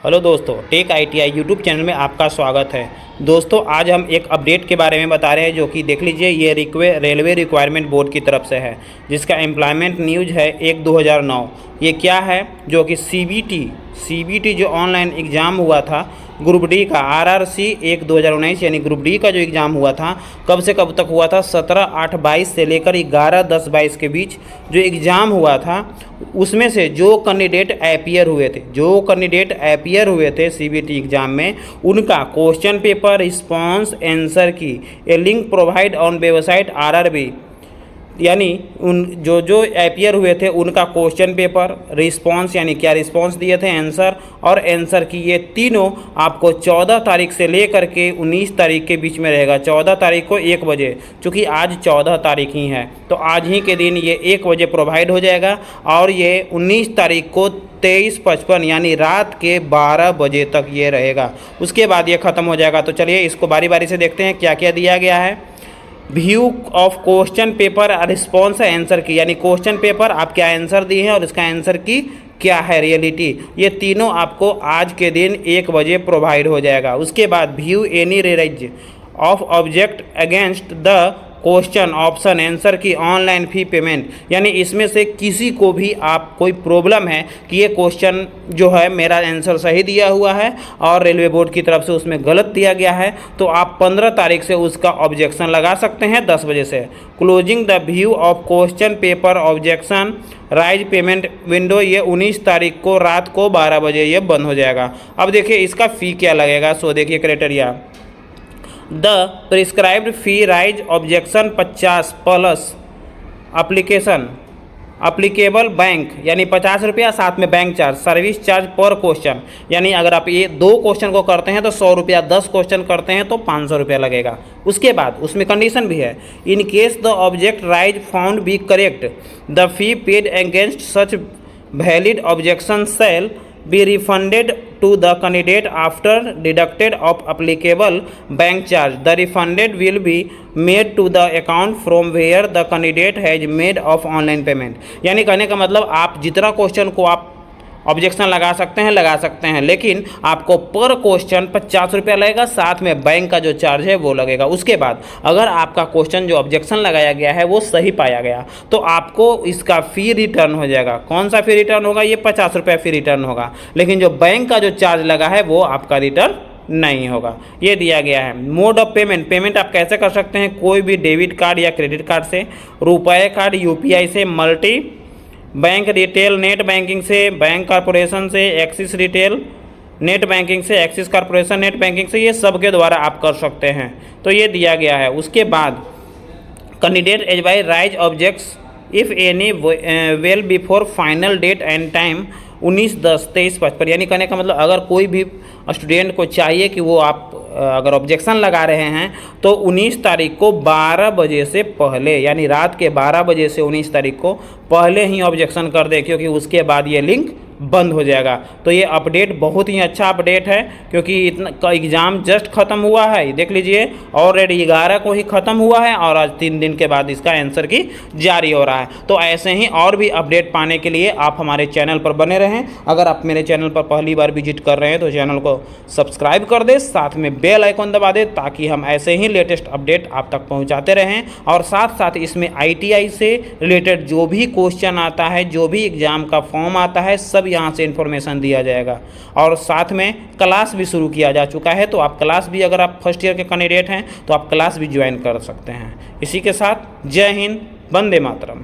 Hello दोस्तों, take ITI YouTube channel में आपका स्वागत है। दोस्तों, आज हम एक अपडेट के बारे में बता रहे हैं जो कि देख लीजिए, ये रेलवे रिक्वायरमेंट बोर्ड की तरफ से है, जिसका एम्प्लॉयमेंट न्यूज है 1/2009। ये क्या है जो कि CBT जो ऑनलाइन एग्ज़ाम हुआ था ग्रुप डी का, RRC 1/2019 यानी ग्रुप डी का जो एग्ज़ाम हुआ था, कब से कब तक हुआ था? 17/8/22 से लेकर 11/10/22 के बीच जो एग्ज़ाम हुआ था, उसमें से जो कैंडिडेट अपीयर हुए थे CBT एग्ज़ाम में, उनका question paper response answer key a link provide on website RRB, यानी उन जो अपीयर हुए थे उनका क्वेश्चन पेपर रिस्पॉन्स, यानी क्या रिस्पॉन्स दिए थे, आंसर और आंसर की, ये तीनों आपको 14 तारीख से लेकर के 19 तारीख के बीच में रहेगा। 14 तारीख को 1 बजे, चूँकि आज 14 तारीख ही है तो आज ही के दिन ये 1 बजे प्रोवाइड हो जाएगा और ये 19 तारीख को 23:55 यानी रात के 12 बजे तक ये रहेगा। उसके बाद ये ख़त्म हो जाएगा। तो चलिए इसको बारी बारी से देखते हैं क्या क्या दिया गया है। View of question paper response answer की, यानी क्वेश्चन पेपर आप क्या आंसर दिए हैं और इसका आंसर की क्या है रियलिटी, ये तीनों आपको आज के दिन 1 बजे प्रोवाइड हो जाएगा। उसके बाद view any raise of object against the question option answer की ऑनलाइन फ़ी पेमेंट, यानी इसमें से किसी को भी आप कोई प्रॉब्लम है कि ये क्वेश्चन जो है मेरा आंसर सही दिया हुआ है और रेलवे बोर्ड की तरफ से उसमें गलत दिया गया है, तो आप 15 तारीख से उसका ऑब्जेक्शन लगा सकते हैं 10 बजे से। Closing the view of question paper objection rise payment window, ये 19 तारीख को रात को 12 बजे ये बंद हो जाएगा। अब देखिए इसका फ़ी क्या लगेगा। सो देखिए criteria, the prescribed fee rise objection 50 plus applicable bank, यानी 50 रुपया, साथ में बैंक चार्ज, सर्विस चार्ज पर क्वेश्चन, यानी अगर आप ये 2 क्वेश्चन को करते हैं तो 100 रुपया, 10 क्वेश्चन करते हैं तो 500 रुपया लगेगा। उसके बाद उसमें कंडीशन भी है, in case the object raise found be correct the fee paid against such valid objection shall be refunded to the candidate after deducted of applicable bank charge. The refunded will be made to the account from where the candidate has made of online payment. यानी कहने का मतलब आप जितना question को आप objection लगा सकते हैं, लेकिन आपको पर क्वेश्चन 50 रुपया लगेगा, साथ में बैंक का जो चार्ज है वो लगेगा। उसके बाद अगर आपका क्वेश्चन जो ऑब्जेक्शन लगाया गया है वो सही पाया गया तो आपको इसका फ़ी रिटर्न हो जाएगा। कौन सा फ़ी रिटर्न होगा? ये 50 रुपया फ़ी रिटर्न होगा, लेकिन जो बैंक का जो चार्ज लगा है वो आपका रिटर्न नहीं होगा। ये दिया गया है। मोड ऑफ पेमेंट आप कैसे कर सकते हैं? कोई भी डेबिट कार्ड या क्रेडिट कार्ड से, रुपए कार्ड, UPI से, multi bank retail net banking से, बैंक कॉरपोरेशन से, एक्सिस रिटेल नेट बैंकिंग से, एक्सिस कॉरपोरेशन नेट बैंकिंग से, ये सब के द्वारा आप कर सकते हैं। तो ये दिया गया है। उसके बाद candidate as by raise objects if any well before final date and time 19/10/23/55, यानी कहने का मतलब अगर कोई भी स्टूडेंट को चाहिए कि वो आप अगर ऑब्जेक्शन लगा रहे हैं तो 19 तारीख को 12 बजे से पहले, यानी रात के 12 बजे से 19 तारीख को पहले ही ऑब्जेक्शन कर दें, क्योंकि उसके बाद ये लिंक बंद हो जाएगा। तो ये अपडेट बहुत ही अच्छा अपडेट है, क्योंकि इतना एग्ज़ाम जस्ट ख़त्म हुआ है। देख लीजिए ऑलरेडी 11 को ही ख़त्म हुआ है और आज 3 दिन के बाद इसका आंसर की जारी हो रहा है। तो ऐसे ही और भी अपडेट पाने के लिए आप हमारे चैनल पर बने रहें। अगर आप मेरे चैनल पर पहली बार विजिट कर रहे हैं तो चैनल को सब्सक्राइब कर दें, साथ में बेल आइकन दबा दें, ताकि हम ऐसे ही लेटेस्ट अपडेट आप तक पहुँचाते रहें। और साथ साथ इसमें ITI से रिलेटेड जो भी क्वेश्चन आता है, जो भी एग्ज़ाम का फॉर्म आता है, सब यहाँ से इन्फॉर्मेशन दिया जाएगा। और साथ में क्लास भी शुरू किया जा चुका है, तो आप क्लास भी, अगर आप फर्स्ट ईयर के कैंडिडेट हैं तो आप क्लास भी ज्वाइन कर सकते हैं। इसी के साथ जय हिंद, वंदे मातरम।